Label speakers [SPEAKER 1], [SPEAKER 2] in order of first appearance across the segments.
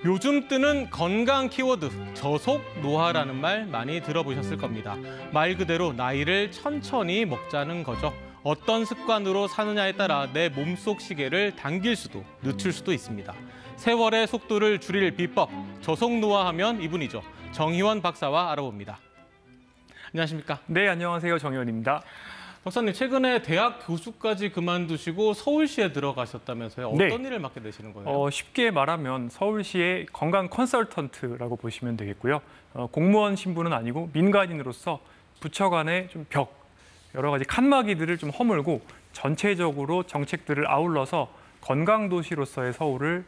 [SPEAKER 1] 요즘 뜨는 건강 키워드, 저속노화라는 말 많이 들어보셨을 겁니다. 말 그대로 나이를 천천히 먹자는 거죠. 어떤 습관으로 사느냐에 따라 내 몸속 시계를 당길 수도 늦출 수도 있습니다. 세월의 속도를 줄일 비법, 저속노화하면 이분이죠. 정희원 박사와 알아봅니다. 안녕하십니까?
[SPEAKER 2] 네, 안녕하세요. 정희원입니다.
[SPEAKER 1] 박사님, 최근에 대학 교수까지 그만두시고 서울시에 들어가셨다면서요? 어떤
[SPEAKER 2] 네.
[SPEAKER 1] 일을 맡게 되시는 거예요?
[SPEAKER 2] 쉽게 말하면 서울시의 건강 컨설턴트라고 보시면 되겠고요. 공무원 신분은 아니고 민간인으로서 부처 간의 좀 여러 가지 칸막이들을 좀 허물고 전체적으로 정책들을 아울러서 건강도시로서의 서울을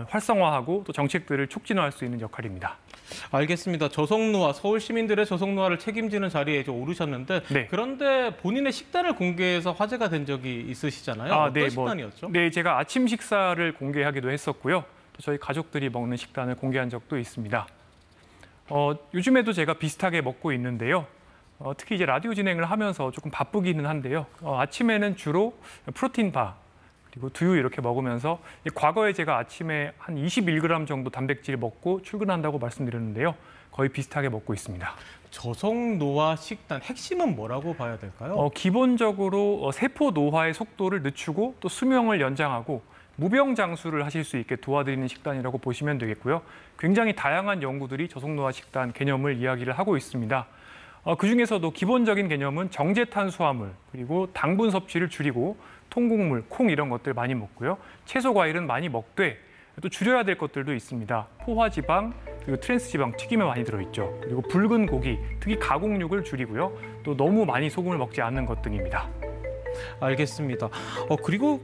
[SPEAKER 2] 활성화하고 또 정책들을 촉진할 수 있는 역할입니다.
[SPEAKER 1] 알겠습니다. 저속노화, 서울 시민들의 저속노화를 책임지는 자리에 이제 오르셨는데
[SPEAKER 2] 네.
[SPEAKER 1] 그런데 본인의 식단을 공개해서 화제가 된 적이 있으시잖아요. 어떤 식단이었죠?
[SPEAKER 2] 네, 제가 아침 식사를 공개하기도 했었고요. 또 저희 가족들이 먹는 식단을 공개한 적도 있습니다. 요즘에도 제가 비슷하게 먹고 있는데요. 특히 이제 라디오 진행을 하면서 조금 바쁘기는 한데요. 아침에는 주로 프로틴 바, 그리고 두유 이렇게 먹으면서 과거에 제가 아침에 한 21g 정도 단백질 먹고 출근한다고 말씀드렸는데요. 거의 비슷하게 먹고 있습니다.
[SPEAKER 1] 저속노화 식단 핵심은 뭐라고 봐야 될까요?
[SPEAKER 2] 기본적으로 세포 노화의 속도를 늦추고 또 수명을 연장하고 무병장수를 하실 수 있게 도와드리는 식단이라고 보시면 되겠고요. 굉장히 다양한 연구들이 저속노화 식단 개념을 이야기를 하고 있습니다. 그중에서도 기본적인 개념은 정제탄수화물, 그리고 당분 섭취를 줄이고 통곡물, 콩 이런 것들 많이 먹고요. 채소, 과일은 많이 먹되 또 줄여야 될 것들도 있습니다. 포화지방, 그리고 트랜스지방, 튀김에 많이 들어있죠. 그리고 붉은 고기, 특히 가공육을 줄이고요. 또 너무 많이 소금을 먹지 않는 것 등입니다.
[SPEAKER 1] 알겠습니다. 그리고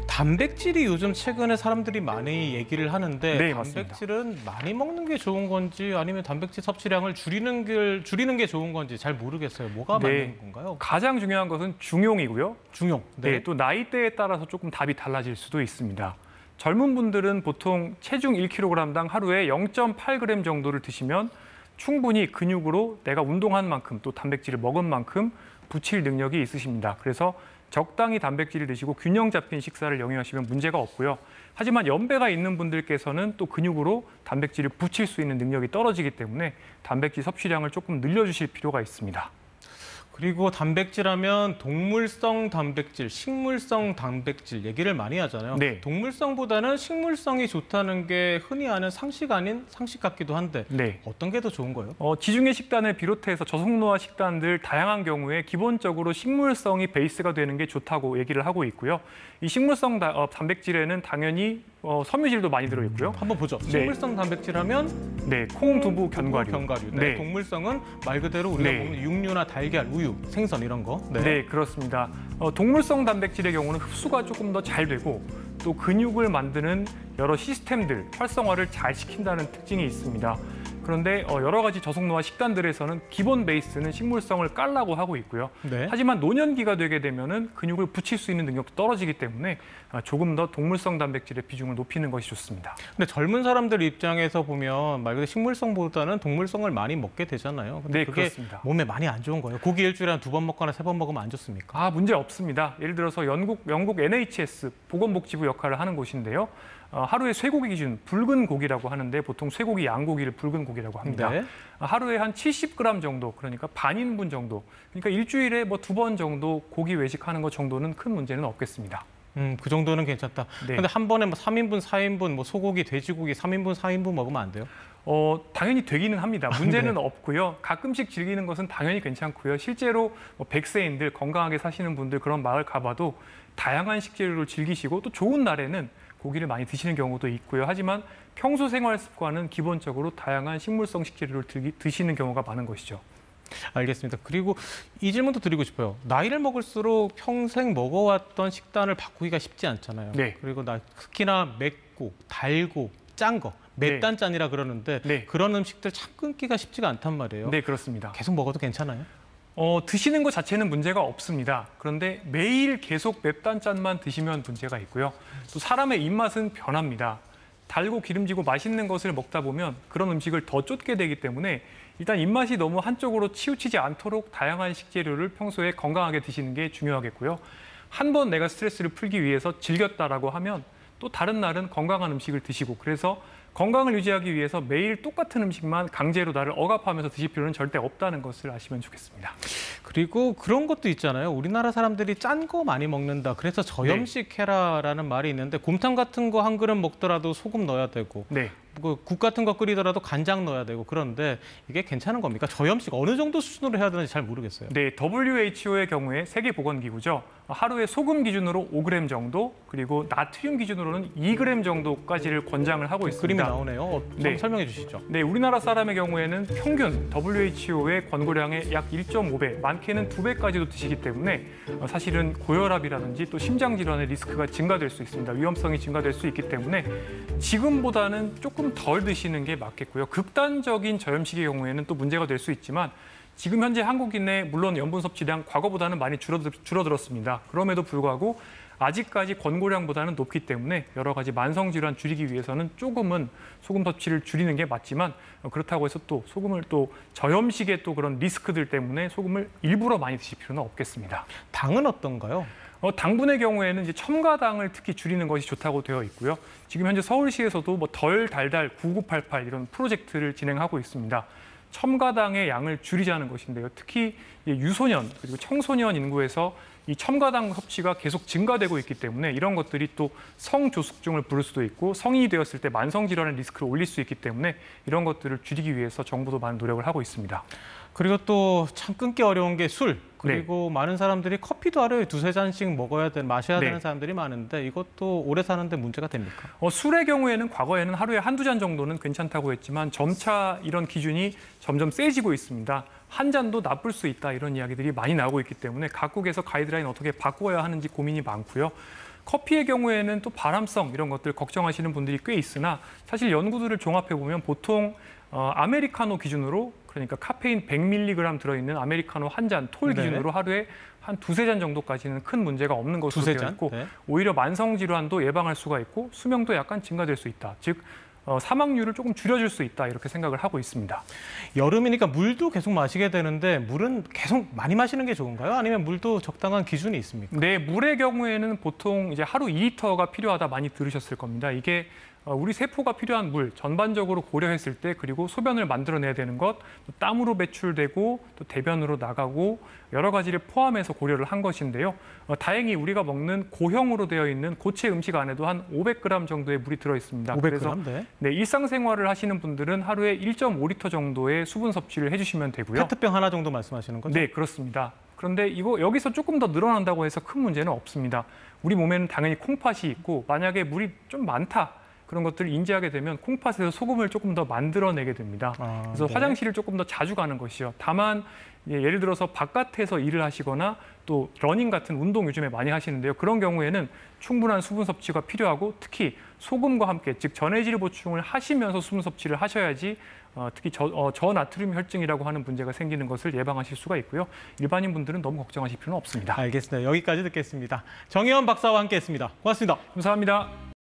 [SPEAKER 1] 단백질이 요즘 최근에 사람들이 많이 얘기를 하는데
[SPEAKER 2] 네,
[SPEAKER 1] 단백질은 많이 먹는 게 좋은 건지 아니면 단백질 섭취량을 줄이는 게 좋은 건지 잘 모르겠어요. 뭐가 맞는 건가요?
[SPEAKER 2] 가장 중요한 것은 중용이고요.
[SPEAKER 1] 중용.
[SPEAKER 2] 네, 또 나이대에 따라서 조금 답이 달라질 수도 있습니다. 젊은 분들은 보통 체중 1kg당 하루에 0.8g 정도를 드시면 충분히 근육으로 내가 운동한 만큼 또 단백질을 먹은 만큼 붙일 능력이 있으십니다. 그래서 적당히 단백질을 드시고 균형 잡힌 식사를 영위하시면 문제가 없고요. 하지만 연배가 있는 분들께서는 또 근육으로 단백질을 붙일 수 있는 능력이 떨어지기 때문에 단백질 섭취량을 조금 늘려주실 필요가 있습니다.
[SPEAKER 1] 그리고 단백질하면 동물성 단백질, 식물성 단백질 얘기를 많이 하잖아요.
[SPEAKER 2] 네.
[SPEAKER 1] 동물성보다는 식물성이 좋다는 게 흔히 아는 상식 아닌 상식 같기도 한데
[SPEAKER 2] 네.
[SPEAKER 1] 어떤 게 더 좋은 거예요?
[SPEAKER 2] 지중해 식단을 비롯해서 저속노화 식단들 다양한 경우에 기본적으로 식물성이 베이스가 되는 게 좋다고 얘기를 하고 있고요. 이 식물성 단백질에는 당연히 섬유질도 많이 들어있고요.
[SPEAKER 1] 한번 보죠. 식물성 단백질하면
[SPEAKER 2] 콩, 두부, 견과류.
[SPEAKER 1] 네. 동물성은 말 그대로 우리가 먹는 육류나 달걀, 우유, 생선 이런 거.
[SPEAKER 2] 네, 그렇습니다. 동물성 단백질의 경우는 흡수가 조금 더 잘 되고 또 근육을 만드는 여러 시스템들 활성화를 잘 시킨다는 특징이 있습니다. 그런데 여러 가지 저속노화 식단들에서는 기본 베이스는 식물성을 깔라고 하고 있고요.
[SPEAKER 1] 네.
[SPEAKER 2] 하지만 노년기가 되게 되면은 근육을 붙일 수 있는 능력도 떨어지기 때문에 조금 더 동물성 단백질의 비중을 높이는 것이 좋습니다.
[SPEAKER 1] 근데 젊은 사람들 입장에서 보면 말 그대로 식물성보다는 동물성을 많이 먹게 되잖아요. 근데
[SPEAKER 2] 네,
[SPEAKER 1] 그게
[SPEAKER 2] 그렇습니다.
[SPEAKER 1] 몸에 많이 안 좋은 거예요. 고기 일주일에 한 2번 먹거나 3번 먹으면 안 좋습니까?
[SPEAKER 2] 문제 없습니다. 예를 들어서 영국 NHS 보건복지부 역할을 하는 곳인데요. 하루에 쇠고기 기준 붉은 고기라고 하는데 보통 쇠고기, 양고기를 붉은 고기라고 합니다.
[SPEAKER 1] 네.
[SPEAKER 2] 하루에 한 70g 정도, 그러니까 반인분 정도, 그러니까 일주일에 2번 정도 고기 외식하는 것 정도는 큰 문제는 없겠습니다.
[SPEAKER 1] 그 정도는 괜찮다.
[SPEAKER 2] 네.
[SPEAKER 1] 근데 한 번에 3인분, 4인분, 소고기, 돼지고기 3인분, 4인분 먹으면 안 돼요?
[SPEAKER 2] 당연히 되기는 합니다. 문제는 없고요. 가끔씩 즐기는 것은 당연히 괜찮고요. 실제로 100세인들, 건강하게 사시는 분들 그런 마을 가봐도 다양한 식재료를 즐기시고 또 좋은 날에는 고기를 많이 드시는 경우도 있고요. 하지만 평소 생활 습관은 기본적으로 다양한 식물성 식재료를 드시는 경우가 많은 것이죠.
[SPEAKER 1] 알겠습니다. 그리고 이 질문도 드리고 싶어요. 나이를 먹을수록 평생 먹어왔던 식단을 바꾸기가 쉽지 않잖아요.
[SPEAKER 2] 네.
[SPEAKER 1] 그리고 특히나 맵고 달고 짠 거, 맵단짠이라 그러는데 그런 음식들 참 끊기가 쉽지가 않단 말이에요.
[SPEAKER 2] 네, 그렇습니다.
[SPEAKER 1] 계속 먹어도 괜찮아요?
[SPEAKER 2] 드시는 것 자체는 문제가 없습니다. 그런데 매일 계속 맵단짠만 드시면 문제가 있고요. 또 사람의 입맛은 변합니다. 달고 기름지고 맛있는 것을 먹다 보면 그런 음식을 더 쫓게 되기 때문에 일단 입맛이 너무 한쪽으로 치우치지 않도록 다양한 식재료를 평소에 건강하게 드시는 게 중요하겠고요. 한 번 내가 스트레스를 풀기 위해서 즐겼다라고 하면 또 다른 날은 건강한 음식을 드시고 그래서 건강을 유지하기 위해서 매일 똑같은 음식만 강제로 나를 억압하면서 드실 필요는 절대 없다는 것을 아시면 좋겠습니다.
[SPEAKER 1] 그리고 그런 것도 있잖아요. 우리나라 사람들이 짠 거 많이 먹는다. 그래서 저염식 해라라는 말이 있는데 곰탕 같은 거 한 그릇 먹더라도 소금 넣어야 되고
[SPEAKER 2] 네.
[SPEAKER 1] 국 같은 거 끓이더라도 간장 넣어야 되고 그런데 이게 괜찮은 겁니까? 저염식 어느 정도 수준으로 해야 되는지 잘 모르겠어요.
[SPEAKER 2] 네, WHO의 경우에 세계보건기구죠. 하루에 소금 기준으로 5g 정도, 그리고 나트륨 기준으로는 2g 정도까지를 권장을 하고 있습니다.
[SPEAKER 1] 그림이 나오네요. 좀 설명해 주시죠.
[SPEAKER 2] 네, 우리나라 사람의 경우에는 평균 WHO의 권고량의 약 1.5배, 많게는 2배까지도 드시기 때문에 사실은 고혈압이라든지 또 심장 질환의 리스크가 증가될 수 있습니다. 위험성이 증가될 수 있기 때문에 지금보다는 조금 덜 드시는 게 맞겠고요. 극단적인 저염식의 경우에는 또 문제가 될 수 있지만 지금 현재 한국인의 물론 염분 섭취량 과거보다는 많이 줄어들었습니다. 그럼에도 불구하고 아직까지 권고량보다는 높기 때문에 여러 가지 만성 질환 줄이기 위해서는 조금은 소금 섭취를 줄이는 게 맞지만 그렇다고 해서 또 소금을 또 저염식의 또 그런 리스크들 때문에 소금을 일부러 많이 드실 필요는 없겠습니다.
[SPEAKER 1] 당은 어떤가요?
[SPEAKER 2] 당분의 경우에는 이제 첨가당을 특히 줄이는 것이 좋다고 되어 있고요. 지금 현재 서울시에서도 뭐 덜 달달 9988 이런 프로젝트를 진행하고 있습니다. 첨가당의 양을 줄이자는 것인데요. 특히 유소년 그리고 청소년 인구에서 이 첨가당 섭취가 계속 증가되고 있기 때문에 이런 것들이 또 성조숙증을 부를 수도 있고 성인이 되었을 때 만성 질환의 리스크를 올릴 수 있기 때문에 이런 것들을 줄이기 위해서 정부도 많은 노력을 하고 있습니다.
[SPEAKER 1] 그리고 또 참 끊기 어려운 게 술. 그리고 많은 사람들이 커피도 하루에 2~3잔씩 마셔야 되는 사람들이 많은데 이것도 오래 사는데 문제가 됩니까?
[SPEAKER 2] 술의 경우에는 과거에는 하루에 1~2잔 정도는 괜찮다고 했지만 점차 이런 기준이 점점 세지고 있습니다. 한 잔도 나쁠 수 있다 이런 이야기들이 많이 나오고 있기 때문에 각국에서 가이드라인 어떻게 바꿔야 하는지 고민이 많고요. 커피의 경우에는 또 발암성 이런 것들 걱정하시는 분들이 꽤 있으나 사실 연구들을 종합해 보면 보통 아메리카노 기준으로 그러니까 카페인 100mg 들어있는 아메리카노 한 잔 톨 기준으로 하루에 한 2~3잔 정도까지는 큰 문제가 없는 것으로 되어 있고 오히려 만성 질환도 예방할 수가 있고 수명도 약간 증가될 수 있다. 즉 사망률을 조금 줄여줄 수 있다 이렇게 생각을 하고 있습니다.
[SPEAKER 1] 여름이니까 물도 계속 마시게 되는데 물은 계속 많이 마시는 게 좋은가요? 아니면 물도 적당한 기준이 있습니까?
[SPEAKER 2] 네, 물의 경우에는 보통 이제 하루 2리터가 필요하다 많이 들으셨을 겁니다. 이게 우리 세포가 필요한 물 전반적으로 고려했을 때 그리고 소변을 만들어내야 되는 것, 또 땀으로 배출되고 또 대변으로 나가고 여러 가지를 포함해서 고려를 한 것인데요. 다행히 우리가 먹는 고형으로 되어 있는 고체 음식 안에도 한 500g 정도의 물이 들어 있습니다.
[SPEAKER 1] 500g?
[SPEAKER 2] 그래서 일상생활을 하시는 분들은 하루에 1.5리터 정도의 수분 섭취를 해주시면 되고요.
[SPEAKER 1] 페트병 하나 정도 말씀하시는 거죠?
[SPEAKER 2] 네, 그렇습니다. 그런데 여기서 조금 더 늘어난다고 해서 큰 문제는 없습니다. 우리 몸에는 당연히 콩팥이 있고 만약에 물이 좀 많다. 그런 것들을 인지하게 되면 콩팥에서 소금을 조금 더 만들어내게 됩니다. 그래서 화장실을 조금 더 자주 가는 것이요. 다만 예를 들어서 바깥에서 일을 하시거나 또 러닝 같은 운동 요즘에 많이 하시는데요. 그런 경우에는 충분한 수분 섭취가 필요하고 특히 소금과 함께 즉 전해질 보충을 하시면서 수분 섭취를 하셔야지 특히 저나트륨 혈증이라고 하는 문제가 생기는 것을 예방하실 수가 있고요. 일반인 분들은 너무 걱정하실 필요는 없습니다.
[SPEAKER 1] 알겠습니다. 여기까지 듣겠습니다. 정혜원 박사와 함께했습니다. 고맙습니다.
[SPEAKER 2] 감사합니다.